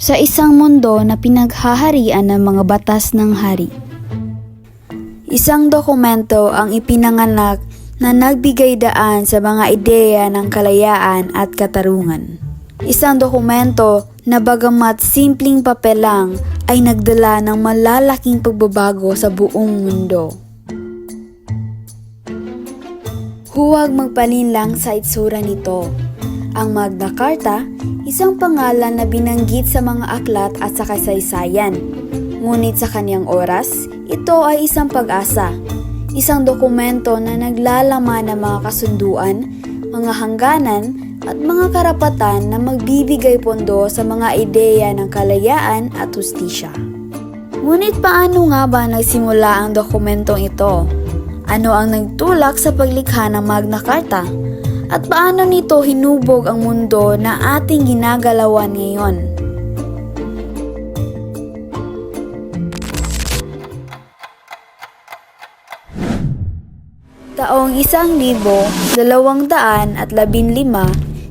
sa isang mundo na pinaghaharian ng mga batas ng hari. Isang dokumento ang ipinanganak na nagbigay daan sa mga ideya ng kalayaan at katarungan. Isang dokumento na bagamat simpleng papel lang ay nagdala ng malalaking pagbabago sa buong mundo. Huwag magpalinlang sa itsura nito. Ang Magna Carta, isang pangalan na binanggit sa mga aklat at sa kasaysayan. Ngunit sa kanyang oras, ito ay isang pag-asa. Isang dokumento na naglalaman ng mga kasunduan, mga hangganan, at mga karapatan na magbibigay pondo sa mga ideya ng kalayaan at hustisya. Ngunit paano nga ba nagsimula ang dokumentong ito? Ano ang nagtulak sa paglikha ng Magna Carta? At paano nito hinubog ang mundo na ating ginagalawan ngayon? Taong 1215,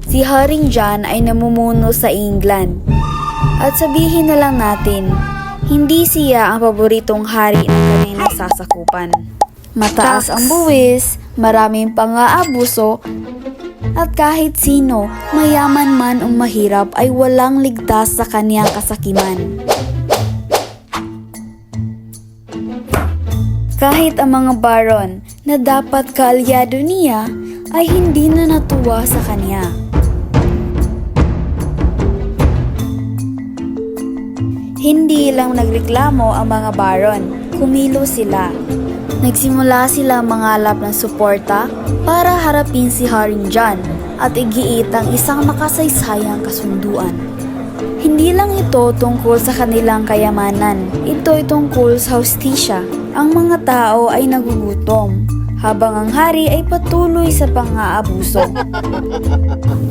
si Haring John ay namumuno sa England. At sabihin na lang natin, hindi siya ang paboritong hari ng kanyang nasasakupan. Mataas ang buwis, maraming pang-aabuso, at kahit sino, mayaman man o mahirap ay walang ligtas sa kanyang kasakiman. Kahit ang mga baron na dapat kaalyado niya ay hindi na natuwa sa kanya. Hindi lang nagreklamo ang mga baron, kumilos sila. Nagsimula sila mangalap ng suporta para harapin si Haring John at igiit ang isang makasaysayang kasunduan. Hindi lang ito tungkol sa kanilang kayamanan, ito ay tungkol sa hustisya. Ang mga tao ay nagugutom, habang ang hari ay patuloy sa pang-aabuso.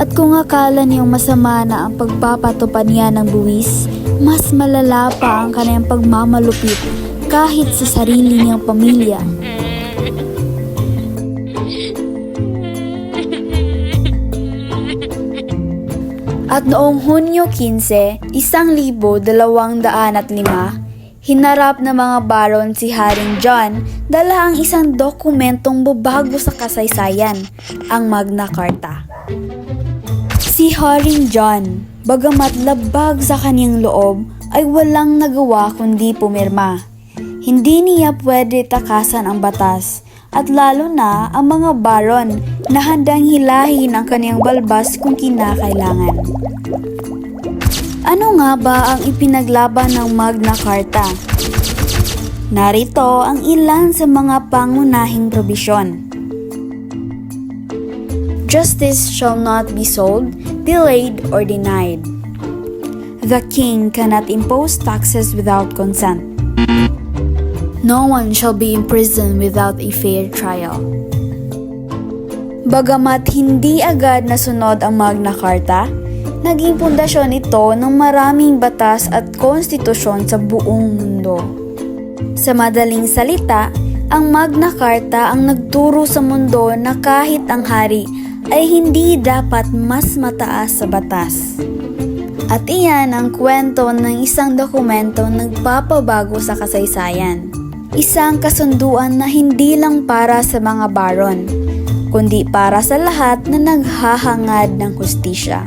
At kung akala niyong masama na ang pagpapatupad niya ng buwis, mas malala pa ang kanyang pagmamalupit kahit sa sarili niyang pamilya. At noong Hunyo 15, 1205, hinarap ng mga baron si Haring John dala ang isang dokumentong babago sa kasaysayan, ang Magna Carta. Si Haring John, bagamat labag sa kanyang loob, ay walang nagawa kundi pumirma. Hindi niya pwede takasan ang batas, at lalo na ang mga baron na handang hilahin ang kanyang balbas kung kinakailangan. Ano nga ba ang ipinaglaban ng Magna Carta? Narito ang ilan sa mga pangunahing probisyon. Justice shall not be sold, delayed, or denied. The king cannot impose taxes without consent. No one shall be imprisoned without a fair trial. Bagamat hindi agad nasunod ang Magna Carta, naging pundasyon ito ng maraming batas at konstitusyon sa buong mundo. Sa madaling salita, ang Magna Carta ang nagturo sa mundo na kahit ang hari ay hindi dapat mas mataas sa batas. At iyan ang kwento ng isang dokumentong nagpapabago sa kasaysayan. Isang kasunduan na hindi lang para sa mga baron, kundi para sa lahat na naghahangad ng hustisya.